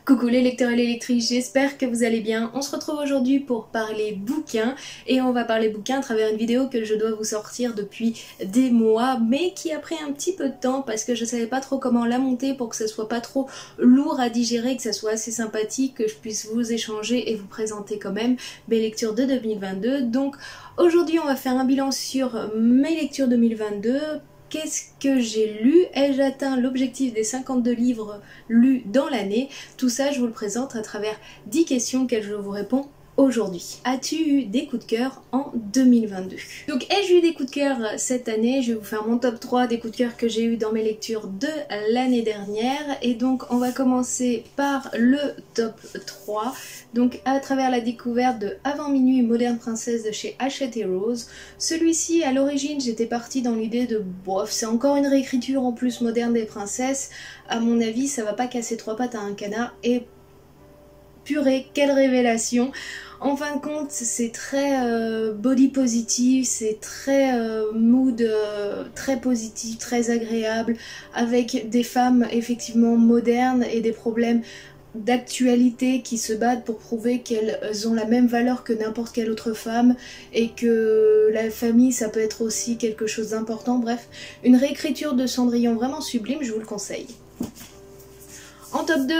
Coucou les lecteurs et les lectrices, j'espère que vous allez bien. On se retrouve aujourd'hui pour parler bouquins et on va parler bouquins à travers une vidéo que je dois vous sortir depuis des mois mais qui a pris un petit peu de temps parce que je savais pas trop comment la monter pour que ça soit pas trop lourd à digérer, que ça soit assez sympathique, que je puisse vous échanger et vous présenter quand même mes lectures de 2022. Donc aujourd'hui on va faire un bilan sur mes lectures 2022. Qu'est-ce que j'ai lu? Ai-je atteint l'objectif des 52 livres lus dans l'année? Tout ça, je vous le présente à travers 10 questions auxquelles je vous réponds aujourd'hui. As-tu eu des coups de cœur en 2022? Donc ai-je eu des coups de cœur cette année? Je vais vous faire mon top 3 des coups de cœur que j'ai eu dans mes lectures de l'année dernière. Et donc on va commencer par le top 3. Donc à travers la découverte de Avant minuit, Moderne princesse de chez Hachette et Rose. Celui-ci, à l'origine, j'étais partie dans l'idée de bof, c'est encore une réécriture en plus moderne des princesses. À mon avis, ça va pas casser trois pattes à un canard. Et purée, quelle révélation! En fin de compte, c'est très body positive, c'est très mood très positif, très agréable, avec des femmes effectivement modernes et des problèmes d'actualité qui se battent pour prouver qu'elles ont la même valeur que n'importe quelle autre femme et que la famille ça peut être aussi quelque chose d'important. Bref, une réécriture de Cendrillon vraiment sublime, je vous le conseille. En top 2,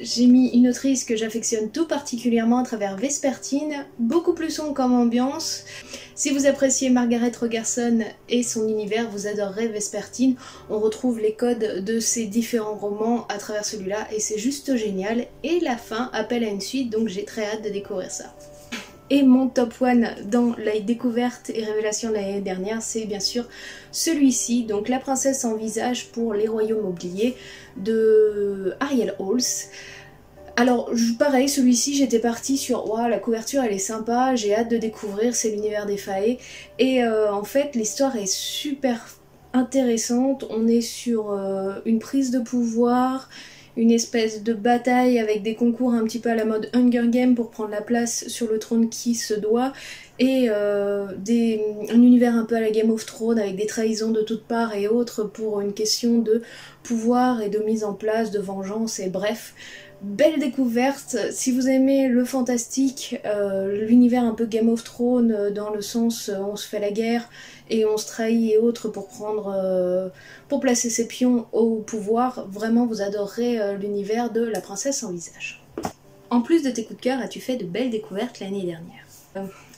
j'ai mis une autrice que j'affectionne tout particulièrement à travers Vespertine, beaucoup plus sombre comme ambiance. Si vous appréciez Margaret Rogerson et son univers, vous adorerez Vespertine. On retrouve les codes de ces différents romans à travers celui-là et c'est juste génial. Et la fin appelle à une suite, donc j'ai très hâte de découvrir ça. Et mon top 1 dans la découverte et révélation de l'année dernière, c'est bien sûr celui-ci, donc La princesse sans visage pour les royaumes oubliés de Ariel Halls. Alors pareil, celui-ci j'étais partie sur wow, la couverture elle est sympa, j'ai hâte de découvrir, c'est l'univers des Fae. Et en fait l'histoire est super intéressante, on est sur une prise de pouvoir, une espèce de bataille avec des concours un petit peu à la mode Hunger Games pour prendre la place sur le trône qui se doit, et un univers un peu à la Game of Thrones avec des trahisons de toutes parts et autres pour une question de pouvoir et de mise en place, de vengeance et bref. Belle découverte, si vous aimez le fantastique, l'univers un peu Game of Thrones dans le sens on se fait la guerre et on se trahit et autres pour pour placer ses pions au pouvoir, vraiment vous adorerez l'univers de La princesse sans visage. En plus de tes coups de cœur, as-tu fait de belles découvertes l'année dernière?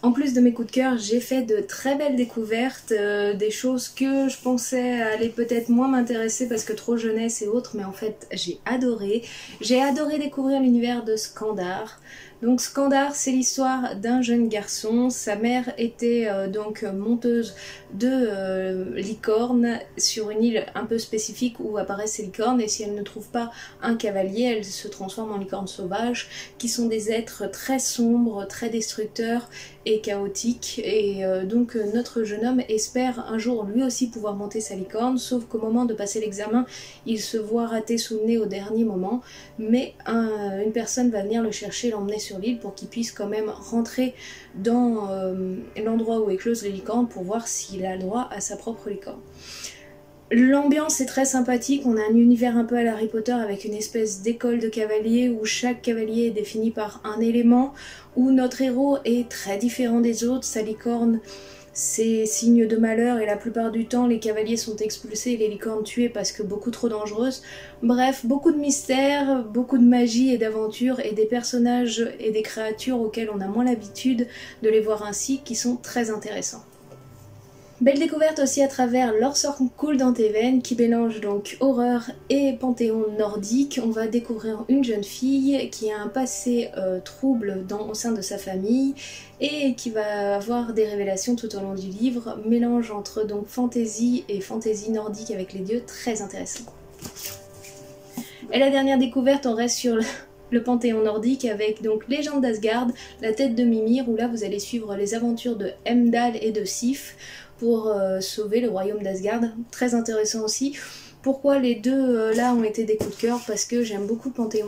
En plus de mes coups de cœur, j'ai fait de très belles découvertes, des choses que je pensais allaient peut-être moins m'intéresser parce que trop jeunesse et autres, mais en fait j'ai adoré. J'ai adoré découvrir l'univers de Skandar. Donc Skandar, c'est l'histoire d'un jeune garçon. Sa mère était donc monteuse de licornes sur une île un peu spécifique où apparaissent ces licornes, et si elle ne trouve pas un cavalier, elle se transforme en licorne sauvage, qui sont des êtres très sombres, très destructeurs et chaotiques. Et donc notre jeune homme espère un jour lui aussi pouvoir monter sa licorne, sauf qu'au moment de passer l'examen, il se voit rater sous le nez au dernier moment, mais une personne va venir le chercher, l'emmener sur l'île pour qu'il puisse quand même rentrer dans l'endroit où est close les licornes pour voir s'il a le droit à sa propre licorne. L'ambiance est très sympathique, on a un univers un peu à Harry Potter avec une espèce d'école de cavaliers où chaque cavalier est défini par un élément, où notre héros est très différent des autres, sa licorne c'est signe de malheur et la plupart du temps les cavaliers sont expulsés et les licornes tuées parce que beaucoup trop dangereuses. Bref, beaucoup de mystères, beaucoup de magie et d'aventure et des personnages et des créatures auxquelles on a moins l'habitude de les voir ainsi qui sont très intéressants. Belle découverte aussi à travers L'or sort coule dans tes veines qui mélange donc horreur et panthéon nordique. On va découvrir une jeune fille qui a un passé trouble au sein de sa famille et qui va avoir des révélations tout au long du livre. Mélange entre donc fantasy et fantasy nordique avec les dieux, très intéressant. Et la dernière découverte, on reste sur le panthéon nordique avec donc Légende d'Asgard, la tête de Mimir, où là vous allez suivre les aventures de Heimdall et de Sif pour sauver le royaume d'Asgard. Très intéressant aussi. Pourquoi les deux là ont été des coups de cœur? Parce que j'aime beaucoup le panthéon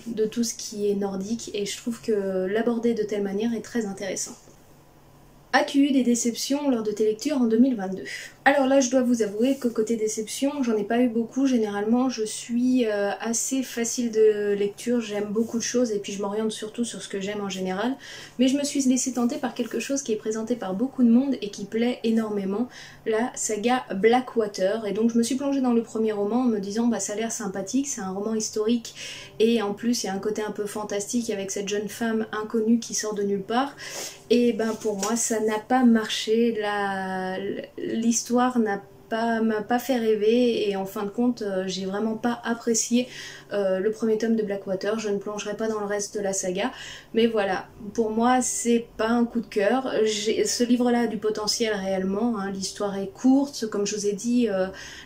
de tout ce qui est nordique et je trouve que l'aborder de telle manière est très intéressant. As-tu eu des déceptions lors de tes lectures en 2022? Alors là, je dois vous avouer que côté déception, j'en ai pas eu beaucoup. Généralement, je suis assez facile de lecture, j'aime beaucoup de choses et puis je m'oriente surtout sur ce que j'aime en général. Mais je me suis laissée tenter par quelque chose qui est présenté par beaucoup de monde et qui plaît énormément, la saga Blackwater. Et donc je me suis plongée dans le premier roman en me disant bah ça a l'air sympathique, c'est un roman historique et en plus il y a un côté un peu fantastique avec cette jeune femme inconnue qui sort de nulle part. Et ben pour moi ça n'a pas marché, l'histoire m'a pas fait rêver et en fin de compte j'ai vraiment pas apprécié le premier tome de Blackwater. Je ne plongerai pas dans le reste de la saga, mais voilà, pour moi c'est pas un coup de cœur. Ce livre là a du potentiel réellement, hein. L'histoire est courte, comme je vous ai dit,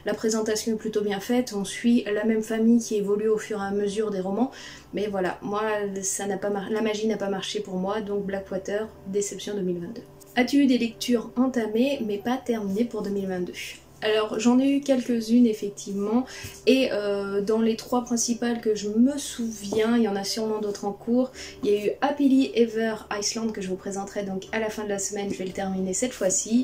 la présentation est plutôt bien faite, on suit la même famille qui évolue au fur et à mesure des romans, mais voilà, moi la magie n'a pas marché pour moi, donc Blackwater, déception 2022. As-tu eu des lectures entamées mais pas terminées pour 2022? Alors j'en ai eu quelques-unes effectivement et dans les 3 principales que je me souviens, il y en a sûrement d'autres en cours. Il y a eu Happily Ever Iceland que je vous présenterai donc à la fin de la semaine, je vais le terminer cette fois-ci.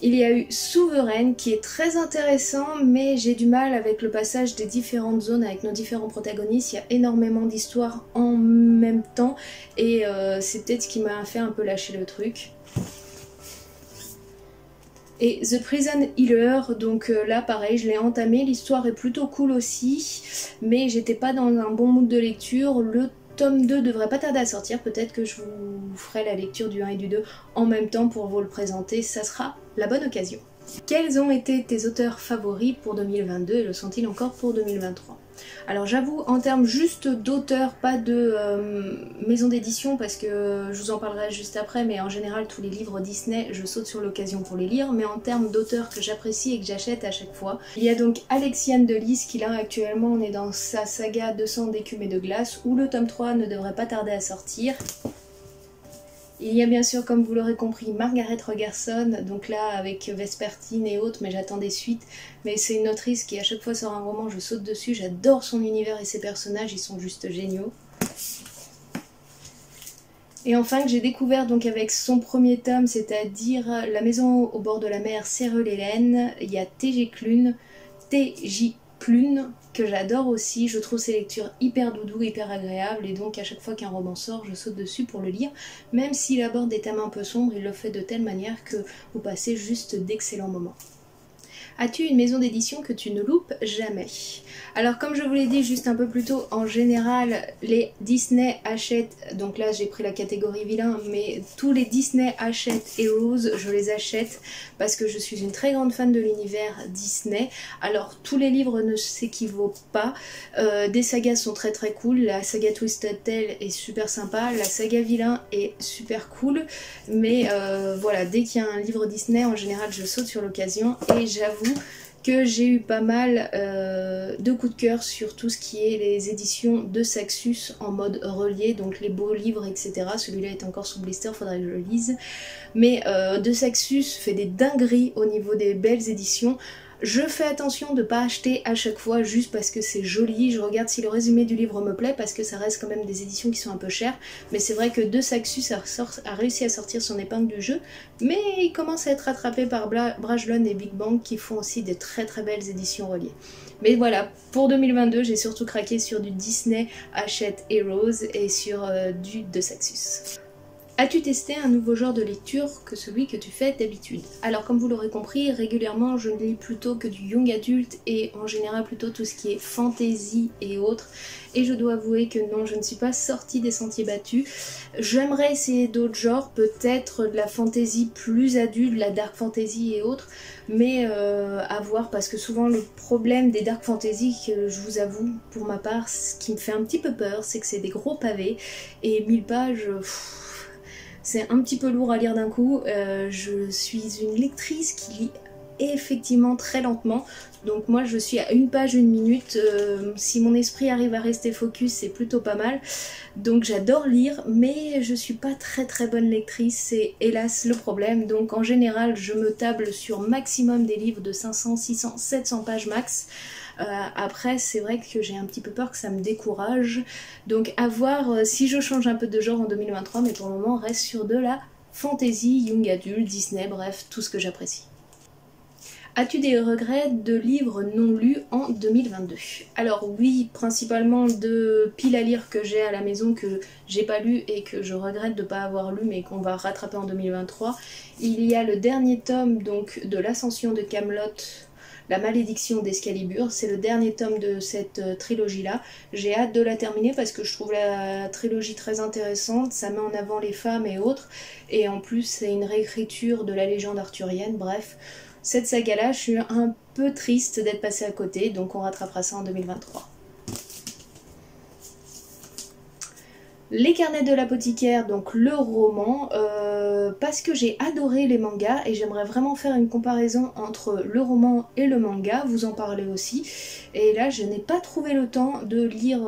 Il y a eu Souveraine qui est très intéressant, mais j'ai du mal avec le passage des différentes zones avec nos différents protagonistes. Il y a énormément d'histoires en même temps et c'est peut-être ce qui m'a fait un peu lâcher le truc. Et The Prison Healer, donc là pareil, je l'ai entamé, l'histoire est plutôt cool aussi, mais j'étais pas dans un bon mood de lecture. Le tome 2 devrait pas tarder à sortir, peut-être que je vous ferai la lecture du 1 et du 2 en même temps pour vous le présenter, ça sera la bonne occasion. Quels ont été tes auteurs favoris pour 2022 et le sont-ils encore pour 2023? Alors j'avoue, en termes juste d'auteur, pas de maison d'édition, parce que je vous en parlerai juste après, mais en général tous les livres Disney, je saute sur l'occasion pour les lire, mais en termes d'auteurs que j'apprécie et que j'achète à chaque fois, il y a donc Alexiane Delis qui là actuellement on est dans sa saga 200 d'écume et de glace, où le tome 3 ne devrait pas tarder à sortir. Il y a bien sûr, comme vous l'aurez compris, Margaret Rogerson, donc là avec Vespertine et autres, mais j'attends des suites. Mais c'est une autrice qui à chaque fois sort un roman, je saute dessus, j'adore son univers et ses personnages, ils sont juste géniaux. Et enfin que j'ai découvert donc avec son premier tome, c'est-à-dire La maison au bord de la mer, Séreux-Hélène, il y a T.J. Klune, que j'adore aussi, je trouve ses lectures hyper doudou, hyper agréables et donc à chaque fois qu'un roman sort, je saute dessus pour le lire. Même s'il aborde des thèmes un peu sombres, il le fait de telle manière que vous passez juste d'excellents moments. As-tu une maison d'édition que tu ne loupes jamais? Alors comme je vous l'ai dit juste un peu plus tôt, en général les Disney achètent, donc là j'ai pris la catégorie vilain, mais tous les Disney achètent Heroes, je les achète parce que je suis une très grande fan de l'univers Disney. Alors tous les livres ne s'équivaut pas, des sagas sont très très cool, la saga Twisted Tale est super sympa, la saga vilain est super cool, mais voilà, dès qu'il y a un livre Disney en général je saute sur l'occasion et j'avoue que j'ai eu pas mal de coups de cœur sur tout ce qui est les éditions de Saxus en mode relié, donc les beaux livres etc. Celui-là est encore sous blister, faudrait que je le lise. Mais de Saxus fait des dingueries au niveau des belles éditions. Je fais attention de ne pas acheter à chaque fois juste parce que c'est joli, je regarde si le résumé du livre me plaît parce que ça reste quand même des éditions qui sont un peu chères, mais c'est vrai que De Saxus a réussi à sortir son épingle du jeu, mais il commence à être rattrapé par Brajlon et Big Bang qui font aussi des très très belles éditions reliées. Mais voilà, pour 2022 j'ai surtout craqué sur du Disney Hachette Heroes et sur du De Saxus. As-tu testé un nouveau genre de lecture que celui que tu fais d'habitude? Alors comme vous l'aurez compris, régulièrement je ne lis plutôt que du young adulte et en général plutôt tout ce qui est fantasy et autres. Et je dois avouer que non, je ne suis pas sortie des sentiers battus. J'aimerais essayer d'autres genres, peut-être de la fantasy plus adulte, de la dark fantasy et autres. Mais à voir parce que souvent le problème des dark fantasy, que je vous avoue pour ma part, ce qui me fait un petit peu peur, c'est que c'est des gros pavés et 1000 pages... c'est un petit peu lourd à lire d'un coup, je suis une lectrice qui lit effectivement très lentement, donc moi je suis à 1 page 1 minute, si mon esprit arrive à rester focus c'est plutôt pas mal, donc j'adore lire mais je suis pas très très bonne lectrice, c'est hélas le problème, donc en général je me table sur maximum des livres de 500, 600, 700 pages max. Après c'est vrai que j'ai un petit peu peur que ça me décourage, donc à voir si je change un peu de genre en 2023, mais pour le moment on reste sur de la fantasy, young adult, Disney, bref, tout ce que j'apprécie. As-tu des regrets de livres non lus en 2022? Alors oui, principalement de piles à lire que j'ai à la maison que j'ai pas lu et que je regrette de ne pas avoir lu mais qu'on va rattraper en 2023. Il y a le dernier tome donc de l'Ascension de Camelot, La Malédiction d'Excalibur. C'est le dernier tome de cette trilogie-là. J'ai hâte de la terminer parce que je trouve la trilogie très intéressante. Ça met en avant les femmes et autres. Et en plus, c'est une réécriture de la légende arthurienne. Bref. Cette saga-là, je suis un peu triste d'être passée à côté, donc on rattrapera ça en 2023. Les carnets de l'apothicaire, donc le roman, parce que j'ai adoré les mangas et j'aimerais vraiment faire une comparaison entre le roman et le manga, vous en parlez aussi. Et là, je n'ai pas trouvé le temps de lire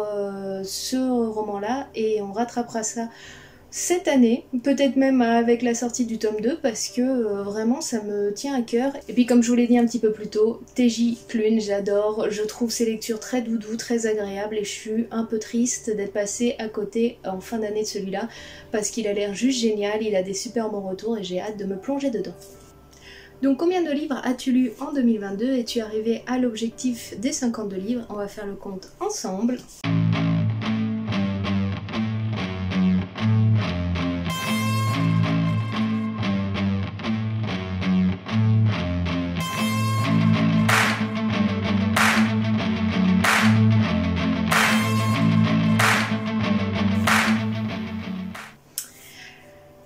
ce roman-là et on rattrapera ça cette année, peut-être même avec la sortie du tome 2 parce que vraiment ça me tient à cœur. Et puis comme je vous l'ai dit un petit peu plus tôt, TJ Klune, j'adore, je trouve ses lectures très doudou, très agréables et je suis un peu triste d'être passée à côté en fin d'année de celui-là parce qu'il a l'air juste génial, il a des super bons retours et j'ai hâte de me plonger dedans. Donc combien de livres as-tu lu en 2022? Es-tu arrivé à l'objectif des 52 livres? On va faire le compte ensemble.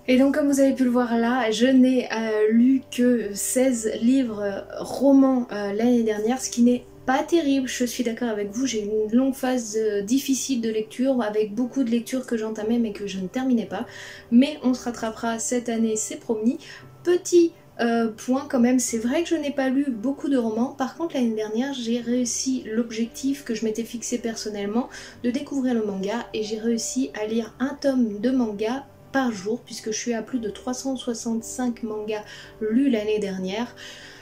Et donc comme vous avez pu le voir là, je n'ai lu que 16 livres romans l'année dernière, ce qui n'est pas terrible, je suis d'accord avec vous, j'ai eu une longue phase difficile de lecture, avec beaucoup de lectures que j'entamais mais que je ne terminais pas. Mais on se rattrapera cette année, c'est promis. Petit point quand même, c'est vrai que je n'ai pas lu beaucoup de romans, par contre l'année dernière j'ai réussi l'objectif que je m'étais fixé personnellement de découvrir le manga et j'ai réussi à lire un tome de manga par jour puisque je suis à plus de 365 mangas lus l'année dernière.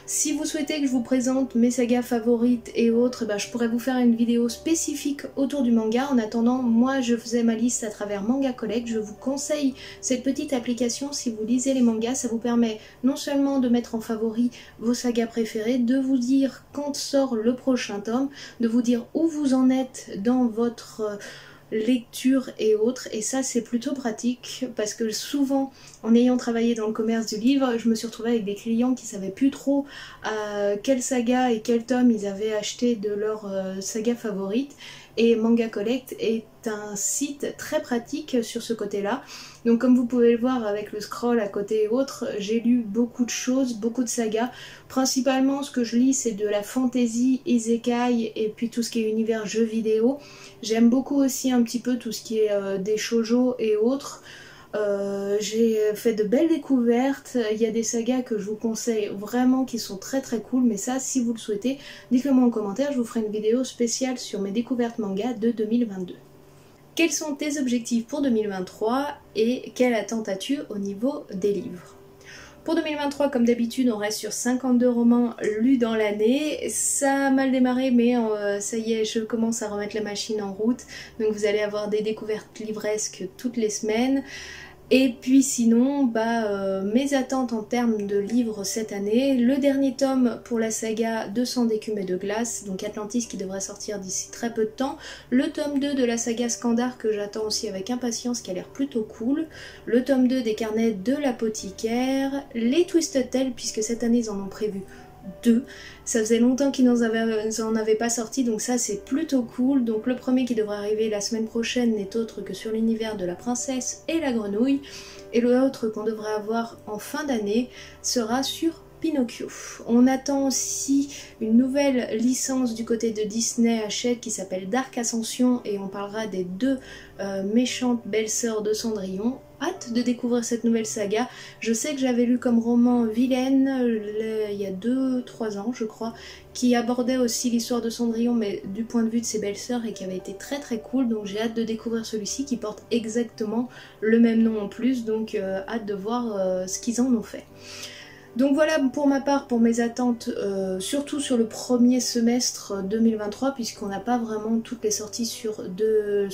Si vous souhaitez que je vous présente mes sagas favorites et autres, je pourrais vous faire une vidéo spécifique autour du manga. En attendant, moi je faisais ma liste à travers Manga Collect. Je vous conseille cette petite application si vous lisez les mangas. Ça vous permet non seulement de mettre en favori vos sagas préférées, de vous dire quand sort le prochain tome, de vous dire où vous en êtes dans votre lecture et autres, et ça c'est plutôt pratique parce que souvent en ayant travaillé dans le commerce du livre, je me suis retrouvée avec des clients qui savaient plus trop quelle saga et quel tome ils avaient acheté de leur saga favorite, et Manga Collect est un site très pratique sur ce côté-là. Donc comme vous pouvez le voir avec le scroll à côté et autres, j'ai lu beaucoup de choses, beaucoup de sagas. Principalement ce que je lis c'est de la fantasy, isekai et puis tout ce qui est univers jeux vidéo. J'aime beaucoup aussi un petit peu tout ce qui est des shoujo et autres. J'ai fait de belles découvertes, il y a des sagas que je vous conseille vraiment qui sont très très cool, mais ça si vous le souhaitez, dites-le moi en commentaire, je vous ferai une vidéo spéciale sur mes découvertes manga de 2022. Quels sont tes objectifs pour 2023 et quelle attente as-tu au niveau des livres? Pour 2023, comme d'habitude, on reste sur 52 romans lus dans l'année. Ça a mal démarré, mais ça y est, je commence à remettre la machine en route. Donc vous allez avoir des découvertes livresques toutes les semaines. Et puis sinon, mes attentes en termes de livres cette année, le dernier tome pour la saga 200 d'écume et de glace, donc Atlantis qui devrait sortir d'ici très peu de temps, le tome 2 de la saga Scandar que j'attends aussi avec impatience qui a l'air plutôt cool, le tome 2 des carnets de l'apothicaire, les Twisted Tales puisque cette année ils en ont prévu 2. Ça faisait longtemps qu'ils n'en avaient pas sorti, donc ça c'est plutôt cool. Donc le premier qui devrait arriver la semaine prochaine n'est autre que sur l'univers de la princesse et la grenouille. Et l'autre qu'on devrait avoir en fin d'année sera sur Pinocchio. On attend aussi une nouvelle licence du côté de Disney Hachette qui s'appelle Dark Ascension et on parlera des deux méchantes belles-sœurs de Cendrillon. Hâte de découvrir cette nouvelle saga. Je sais que j'avais lu comme roman Vilaine il y a 2-3 ans je crois, qui abordait aussi l'histoire de Cendrillon mais du point de vue de ses belles-sœurs et qui avait été très très cool, donc j'ai hâte de découvrir celui-ci qui porte exactement le même nom en plus, donc hâte de voir ce qu'ils en ont fait. Donc voilà pour ma part, pour mes attentes, surtout sur le premier semestre 2023, puisqu'on n'a pas vraiment toutes les sorties sur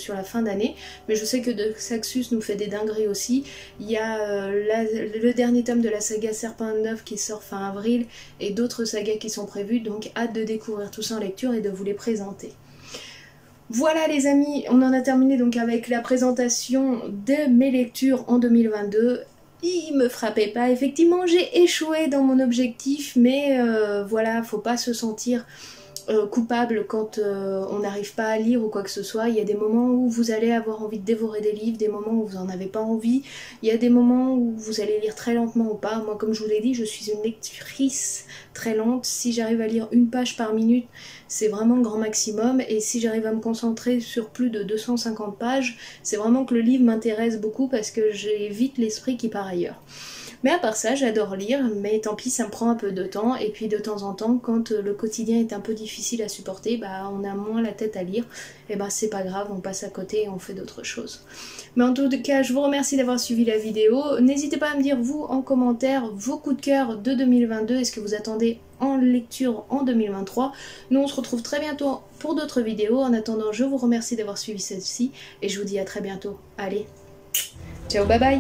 la fin d'année, mais je sais que De Saxus nous fait des dingueries aussi. Il y a le dernier tome de la saga Serpent 9 qui sort fin avril, et d'autres sagas qui sont prévues, donc hâte de découvrir tout ça en lecture et de vous les présenter. Voilà les amis, on en a terminé donc avec la présentation de mes lectures en 2022. Il me frappait pas, effectivement j'ai échoué dans mon objectif, mais voilà, faut pas se sentir coupable quand on n'arrive pas à lire ou quoi que ce soit. Il y a des moments où vous allez avoir envie de dévorer des livres, des moments où vous n'en avez pas envie, il y a des moments où vous allez lire très lentement ou pas. Moi comme je vous l'ai dit, je suis une lectrice très lente. Si j'arrive à lire une page par minute, c'est vraiment le grand maximum, et si j'arrive à me concentrer sur plus de 250 pages, c'est vraiment que le livre m'intéresse beaucoup parce que j'ai vite l'esprit qui part ailleurs. Mais à part ça, j'adore lire, mais tant pis, ça me prend un peu de temps, et puis de temps en temps, quand le quotidien est un peu difficile à supporter, bah on a moins la tête à lire, et bah c'est pas grave, on passe à côté et on fait d'autres choses. Mais en tout cas, je vous remercie d'avoir suivi la vidéo. N'hésitez pas à me dire, vous, en commentaire, vos coups de cœur de 2022, est-ce que vous attendez en lecture en 2023. Nous, on se retrouve très bientôt pour d'autres vidéos. En attendant, je vous remercie d'avoir suivi celle-ci, et je vous dis à très bientôt. Allez, ciao, bye bye!